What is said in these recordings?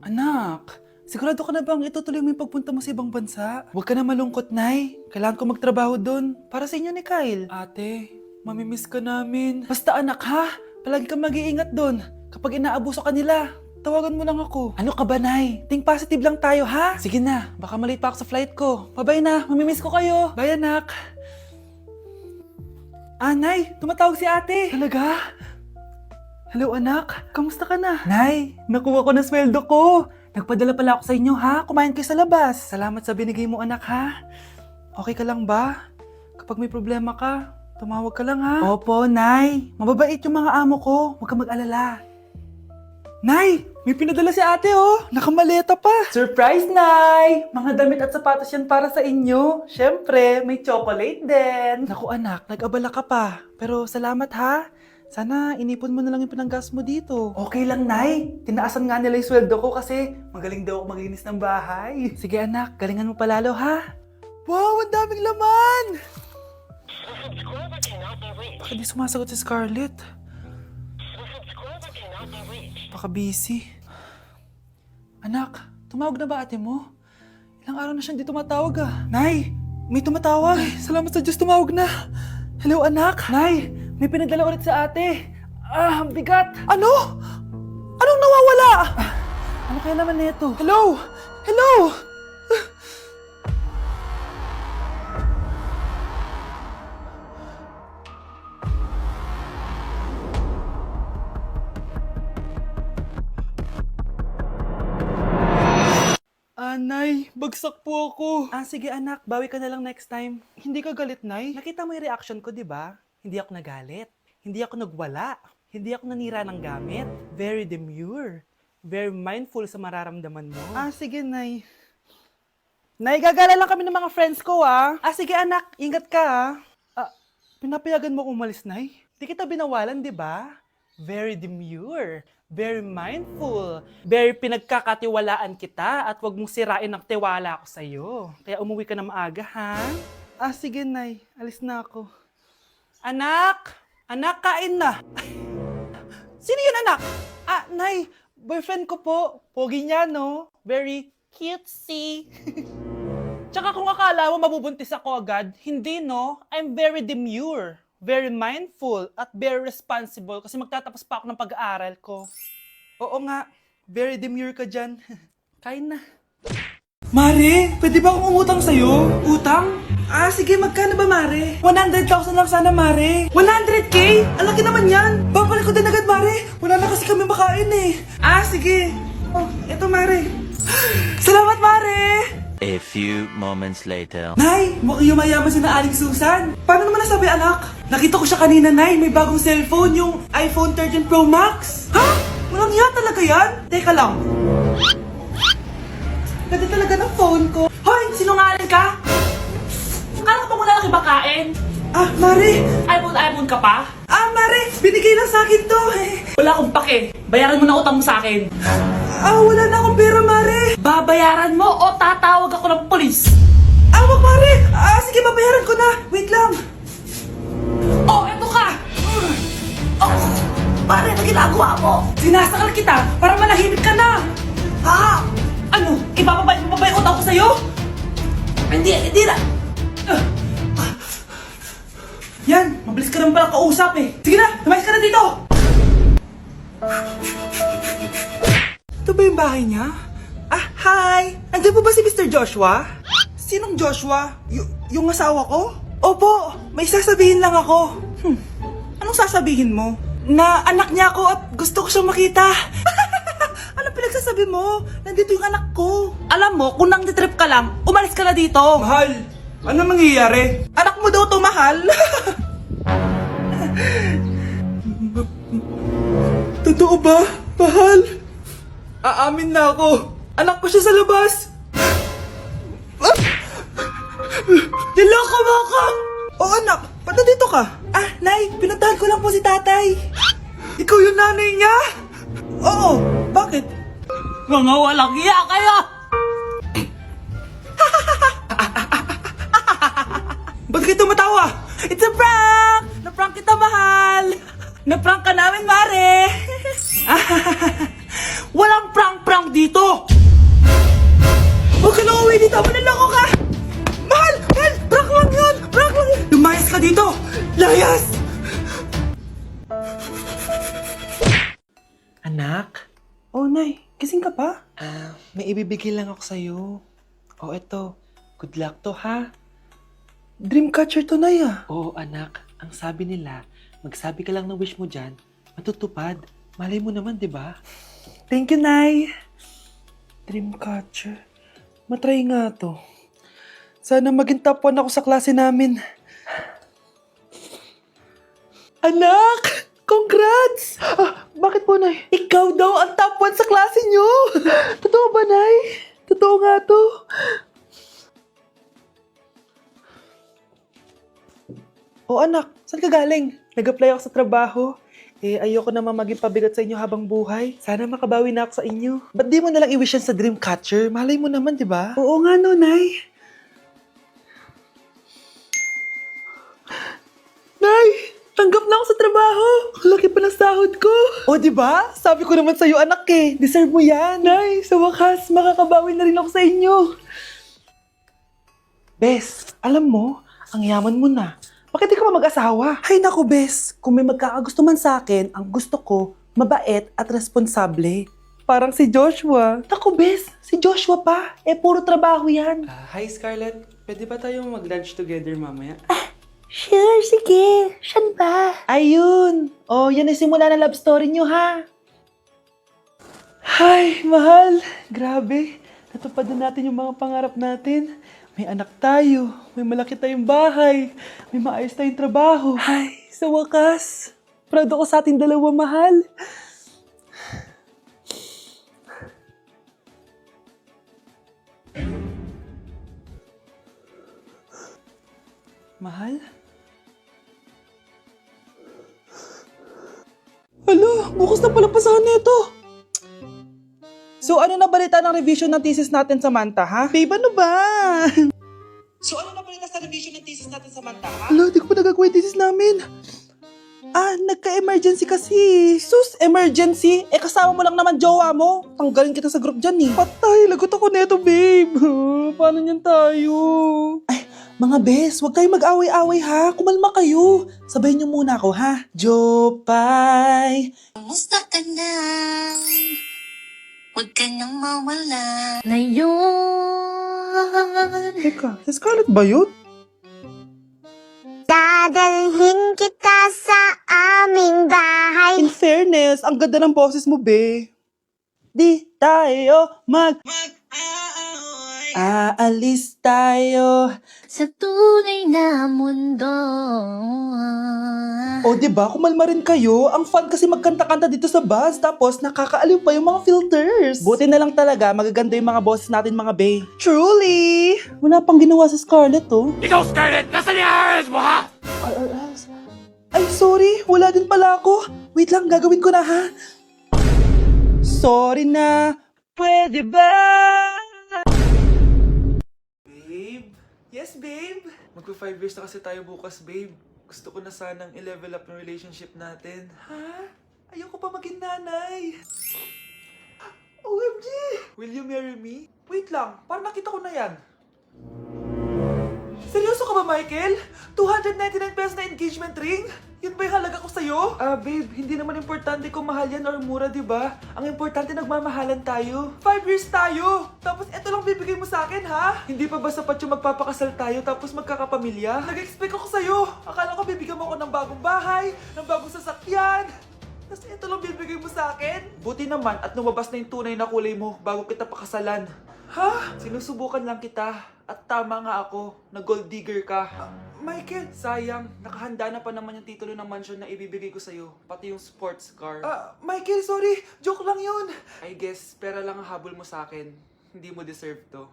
Anak, sigurado ka na bang itutuloy mo yung pagpunta mo sa ibang bansa? Huwag ka na malungkot, Nay. Kailangan ko magtrabaho doon para sa inyo ni Kyle. Ate, mamimiss ka namin. Basta anak ha, palagi kang mag-iingat doon. Kapag inaabuso ka nila, tawagan mo lang ako. Ano ka ba, Nay? Think positive lang tayo, ha? Sige na, baka malate pa ako sa flight ko. Bye-bye na, mamimiss ko kayo. Bye, anak. Nay, tumatawag si ate. Talaga? Hello anak, kamusta ka na? Nay, nakuha ko na sweldo ko. Nagpadala pala ako sa inyo ha, kumain kayo sa labas. Salamat sa binigay mo anak ha. Okay ka lang ba? Kapag may problema ka, tumawag ka lang ha. Opo, Nay. Mababait yung mga amo ko, huwag ka mag-alala. Nay, may pinadala si ate oh. Nakamaleta pa. Surprise, Nay! Mga damit at sapatos yan para sa inyo. Siyempre, may chocolate din. Naku anak, nag-abala ka pa. Pero salamat ha. Sana inipon mo na lang yung pinanggas mo dito. Okay lang, Nay. Tinaasan nga nila yung sweldo ko kasi magaling daw ako maglinis ng bahay. Sige anak, galingan mo palalo ha. Wow, ang daming laman! Bakit di sumasagot si Scarlett? Baka busy. Anak, tumawag na ba ate mo? Ilang araw na siyang di tumatawag ah. Nay, may tumatawag. Ay, salamat sa Diyos, tumawag na. Hello anak. Nay, may pinadala ulit sa ate. Ang bigat. Ano? Anong nawawala? Ano kaya naman nito? Hello? Hello? Nay, bagsak po ako. Sige anak, bawi ka na lang next time. Hindi ka galit, Nay? Nakita mo yung reaction ko, di ba? Hindi ako nagalit. Hindi ako nagwala. Hindi ako nanira ng gamit. Very demure. Very mindful sa mararamdaman mo. Sige, Nay. Nay, gagala lang kami ng mga friends ko, sige, anak. Ingat ka, pinapayagan mo kong umalis, Nay? Di kita binawalan, di ba? Very demure. Very mindful. Very pinagkakatiwalaan kita at wag mong sirain ang tiwala ko sa'yo. Kaya umuwi ka na maaga, ha? Sige, Nay. Alis na ako. Anak! Anak, kain na! Sino yun, anak? Nay, boyfriend ko po. Pogi niya, no? Very cutesy. Tsaka kung akala mo mabubuntis ako agad, hindi, no? I'm very demure, very mindful, at very responsible kasi magtatapos pa ako ng pag-aaral ko. Oo nga, very demure ka dyan. Kain na. Mare, pwede ba akong umutang sa'yo? Utang? Sige, magkano ba, Mare? 100,000 lang sana, Mare. 100K? Ang laki naman yan. Babalik ko din agad, Mare. Wala na kasi kami makain eh. Sige. Eto, Mare. Salamat, Mare. A few moments later. Nay, mukhang yumayaman si na Aling Susan. Paano naman nasabi, anak? Nakita ko siya kanina, Nay. May bagong cellphone, yung iPhone 13 Pro Max. Ha? Walang iya talaga yan? Teka lang. Ganda talaga ng phone ko. Hoy, sinungaling ka? Kala ko wala nang ibakain. Mare. iPhone ka pa? Mare, binigay lang sa akin to. Wala akong pake. Bayaran mo na utang mo sa akin. Wala na akong pera, Mare. Babayaran mo o tatawag ako ng polis. Wag, Mare. Sige, babayaran ko na. Wait lang. Eto ka. Pare, ano ginagawa mo? Sinasakal kita para manahimik ka na. Ano? Ibababay mo ba yung utang ko sa'yo? Hindi na. Yan, mabilis ka naman pala kausap eh. Sige na, tumayos ka na dito. Ito ba yung bahay niya? Hi! Andiyan po ba si Mr. Joshua? Sinong Joshua? Yung asawa ko? Opo, may sasabihin lang ako. Anong sasabihin mo? Na anak niya ako at gusto ko siyang makita. Anong pinagsasabi mo? Nandito yung anak ko. Alam mo, kung nang trip ka lang, umalis ka na dito. Mahal, ano mangyayari? Anak mo daw to, mahal. Totoo ba, mahal? Aamin na ako. Anak ko siya sa labas. Niloko mo ako! Anak, ba't nandito ka? Nay, pinuntahan ko lang po si tatay. Ikaw yung nanay niya? Oo, bakit? Mga walang iya kayo! Ba't kayo tumatawa? It's a prank! Na-prank kita, mahal! Na-prank ka namin, Mare! Walang prank-prank dito! Huwag ka na uwi dito! Manaloko ka! Mahal! Mahal! Prank lang yun! Prank lang yun! Lumayas ka dito! Layas! Anak? Oh, Nay. Gising ka pa? May ibibigay lang ako sa'yo. Oh, eto. Good luck to, ha? Dreamcatcher to, Nay, ah. Oo, anak. Ang sabi nila, magsabi ka lang ng wish mo dyan, matutupad. Malay mo naman, di ba? Thank you, Nay. Dreamcatcher. Matry nga to. Sana maging top 1 ako sa klase namin. Anak! Congrats! Bakit po, Nay? Ikaw daw ang top 1 sa klase nyo! Totoo ba, Nay? Totoo nga to. O anak, saan ka galing? Nag-apply ako sa trabaho. Ayoko naman maging pabigat sa inyo habang buhay. Sana makabawi na ako sa inyo. Ba't di mo nalang i-wish yan sa Dreamcatcher? Malay mo naman, di ba? Oo nga no, Nay. Nay! Tanggap na ako sa trabaho! Ang laki pa ng sahod ko! O, di ba? Sabi ko naman sa'yo, anak eh. Deserve mo yan. Nay, sa wakas, makakabawi na rin ako sa inyo. Bes, alam mo, ang yaman mo na. Bakit di ka pa mag-asawa? Ay naku, Bes. Kung may magkakagusto man sa akin, ang gusto ko, mabait at responsable. Parang si Joshua. Naku, Bes. Si Joshua pa. Puro trabaho yan. Hi, Scarlett. Pwede ba tayo mag-lunch together mamaya? Sure, sige. Saan ba? Ayun. Oh, yan ay simula na love story nyo, ha? Hi, mahal. Grabe. Natupad na natin yung mga pangarap natin. May anak tayo, may malaki tayong bahay, may maayos tayong trabaho. Ay, sa wakas, proud ako sa ating dalawa, mahal. Mahal? Alo, bukas na pala pasahan nito. So ano na balita ng revision ng thesis natin, Samantha, ha? Babe, ano ba? So ano na balita sa revision ng thesis natin, Samantha, ha? Hala, di ko pa nagagawa yung thesis namin. Nagka-emergency kasi. Sus, emergency? Kasama mo lang naman jowa mo. Tanggalin kita sa group dyan eh. Patay, lagot ako neto, babe. Paano niyan tayo? Ay, mga bes, huwag kayong mag-away-away ha. Kumalma kayo. Sabayin niyo muna ako ha. Jopay. Kumusta ka na? Huwag ka nang mawala. Ngayon, Teka, si Scarlett ba yun? dadalhin kita sa aming bahay. In fairness, ang ganda ng boses mo, be. Di tayo aalis tayo. Sa tunay na mundo. O, diba? Kumalma rin kayo. Ang fun kasi magkanta-kanta dito sa bus. Tapos, nakakaaliw pa yung mga filters. Buti na lang talaga, magaganda yung mga boses natin, mga bay. Truly! Wala pang ginawa sa Scarlett, oh. Ikaw, Scarlett! Nasaan yung RS mo, ha? Ay, sorry. Wala din pala ako. Wait lang, gagawin ko na, ha? Sorry na. Pwede ba? Babe? Yes, babe? Magpa 5 years na kasi tayo bukas, babe. Gusto ko na sanang i-level up yung relationship natin. Ha? Ayoko pa maging nanay. OMG! Will you marry me? Wait lang, parang nakita ko na yan. Seryoso ka ba, Michael? 299 pesos na engagement ring? Yun ba yung halaga ko sa'yo? Babe, hindi naman importante kung mahal yan or mura, di ba? Ang importante, nagmamahalan tayo. 5 years tayo! Tapos eto lang bibigay mo sa akin, ha? Hindi pa ba sapat yung magpapakasal tayo tapos magkakapamilya? Nag-expect ako sa'yo! Akala ko bibigyan mo ako ng bagong bahay, ng bagong sasakyan. Tapos ito lang bibigay mo sa akin? Buti naman at lumabas na yung tunay na kulay mo bago kita pakasalan. Ha? Sinusubukan lang kita. At tama nga ako, na gold digger ka. Michael, sayang. Nakahanda na pa naman yung titulo ng mansion na ibibigay ko sa'yo. Pati yung sports car. Michael, sorry. Joke lang yun. I guess, pera lang ang habol mo sa akin. Hindi mo deserve to.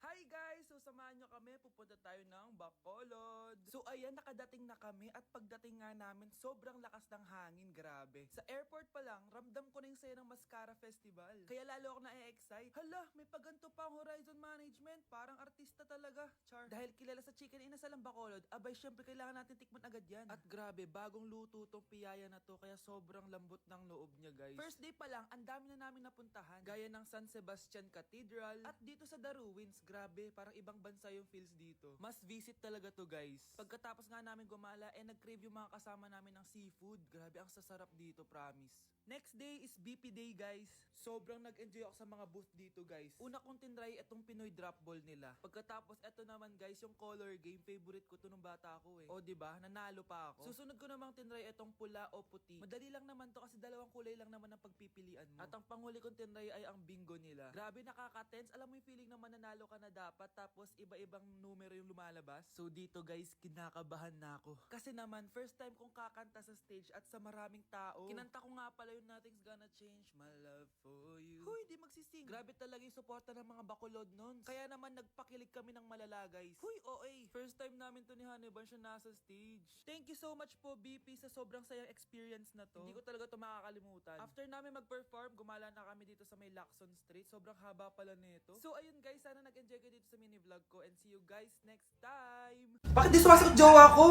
Hi guys! So samahan nyo kami. Pupunta tayo ng Bacolod. So ayan, nakadating na kami at pagdating nga namin, sobrang lakas ng hangin, grabe. Sa airport pa lang, ramdam ko na yung saya ng Mascara Festival. Kaya lalo ako na-excite. Hala, may paganto pa ang Horizon Management. Parang artista talaga, char. Dahil kilala sa Chicken Inasal ang Bacolod, abay syempre kailangan natin tikman agad yan. At grabe, bagong luto tong piyaya na to, kaya sobrang lambot ng loob niya, guys. First day pa lang, ang dami na namin napuntahan. Gaya ng San Sebastian Cathedral at dito sa The Ruins, grabe, parang ibang bansa yung feels dito. Must visit talaga to, guys. Pagkatapos nga namin gumala, nag-crave yung mga kasama namin ng seafood. Grabe, ang sasarap dito, promise. Next day is BP Day, guys. Sobrang nag-enjoy ako sa mga booth dito, guys. Una kong tinry itong Pinoy drop ball nila. Pagkatapos, eto naman, guys, yung color game. Favorite ko to nung bata ako eh. O, diba? Nanalo pa ako. Susunod ko namang tinry itong pula o puti. Madali lang naman to kasi dalawang kulay lang naman ang pagpipilian mo. At ang panghuli kong tinry ay ang bingo nila. Grabe, nakaka-tense. Alam mo yung feeling na mananalo ka na dapat, tapos iba-ibang numero yung lumalabas. So dito, guys, kinakabahan na ako. Kasi naman, first time kong kakanta sa stage at sa maraming tao. Kinanta ko nga pala yung Nothing's Gonna Change My Love For You. Huy, di magsising. Grabe talaga yung suporta ng mga Bacolod nun. Kaya naman nagpakilig kami ng malala, guys. Huy, OA. First time namin to ni Hannibal siya nasa stage. Thank you so much po, BP, sa sobrang sayang experience na to. Hindi ko talaga to makakalimutan. After namin mag-perform, gumala na kami dito sa may Lacson Street. Sobrang haba pala nito. So ayun, guys, sana nag-enjoy kayo dito sa mini vlog ko and see you guys next time. Bakit di sumasagot jowa ko?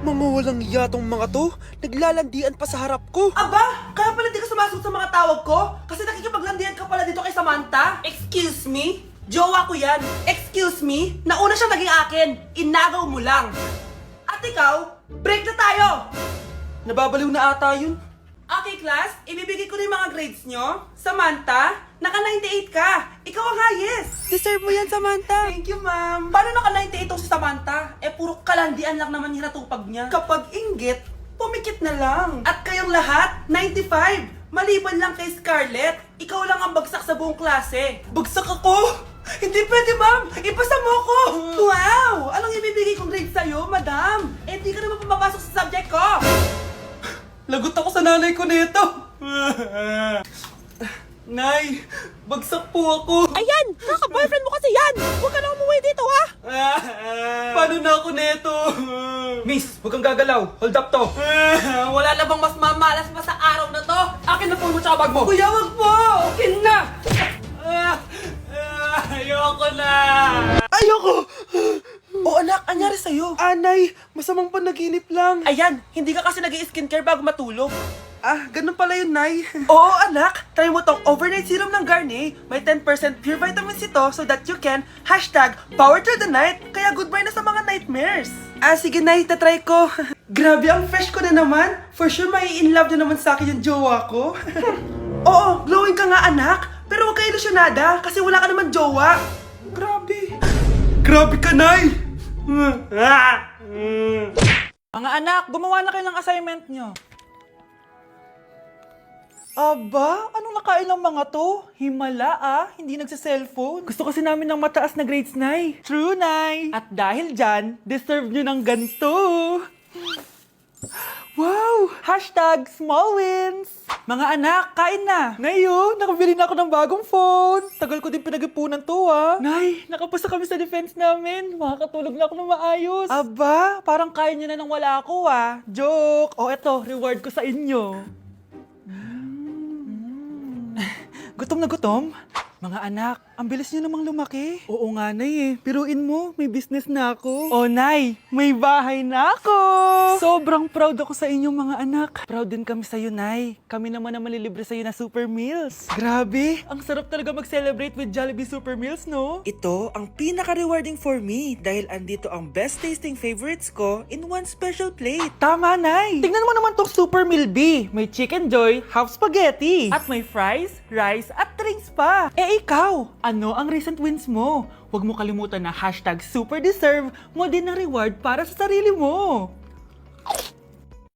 Mga walang iya tong mga to. Naglalandian pa sa harap ko. Aba, kaya pala di ka sumasagot sa mga tawag ko? Kasi nakikipaglandian ka pala dito kay Samantha? Excuse me? Jowa ko yan. Excuse me? Nauna siyang naging akin. Inagaw mo lang. At ikaw, break na tayo. Nababaliw na ata yun. Okay, class. Ibibigay ko na yung mga grades nyo. Samantha, naka 98 ka. Ikaw ang highest. Deserve mo yan, Samantha. Thank you, ma'am. Paano naka 98 tong si Samantha? Puro kalandian lang naman hinatupag niya. Kapag inggit, pumikit na lang. At kayong lahat, 95. Maliban lang kay Scarlett. Ikaw lang ang bagsak sa buong klase. Bagsak ako? Hindi pwede, ma'am. Ipasa mo ako. Wow! Anong ibibigay kong grade sa'yo, madam? Di ka naman pumapasok sa subject ko. Lagot ako sa nanay ko nito. Nay, bagsak po ako. Ayan! Kaka-boyfriend mo kasi yan! Huwag ka na umuwi dito, ha? Paano na ako nito? Miss, huwag kang gagalaw. Hold up to. Wala na bang mas mamalas pa sa araw na to? Akin na phone mo tsaka bag mo! Kuya, wag po. Akin na! Ayoko na. Ayoko. O anak, anyari sa'yo? Anay, masamang panaginip lang. Ayan, hindi ka kasi nag-i-skincare bago matulog. Ah, ganun pala yun, Nay. Oo, anak. Try mo tong overnight serum ng Garnier. May 10% pure vitamin C to so that you can #power through the night. Kaya goodbye na sa mga nightmares. Ah, sige, Nay. Tatry ko. Grabe, ang fresh ko na naman. For sure, mai-inlove na naman sa akin yung jowa ko. Oo, glowing ka nga, anak. Pero huwag ka ilusyonada kasi wala ka naman jowa. Grabe. Grabe ka, Nay. Mga anak, gumawa na kayo ng assignment nyo. Aba, anong nakain ng mga to? Himala hindi nagsa-cellphone. Gusto kasi namin ng mataas na grades, Nay. True, Nay. At dahil dyan, deserve nyo ng ganito. Wow! #small wins! Mga anak, kain na! Ngayon, nakabili na ako ng bagong phone. Tagal ko din pinag-ipunan to, Nay, nakapasa kami sa defense namin. Makakatulog na ako ng maayos. Aba, parang kaya nyo na nang wala ako, Joke! O eto, reward ko sa inyo. Gutom na gutom? Mga anak, ang bilis niyo namang lumaki. Oo nga, Nay Piruin mo, may business na ako. Oh, Nay, may bahay na ako. Sobrang proud ako sa inyo, mga anak. Proud din kami sa'yo, Nay. Kami naman na malilibre sa'yo na Super Meals. Grabe, ang sarap talaga mag-celebrate with Jollibee Super Meals, no? Ito ang pinaka-rewarding for me dahil andito ang best tasting favorites ko in one special plate. Tama, Nay. Tingnan mo naman tong Super Meal B. May Chicken Joy, half spaghetti. At may fries, rice, at drinks pa. Ikaw, ano ang recent wins mo? Huwag mo kalimutan na #superdeserve mo din ng reward para sa sarili mo.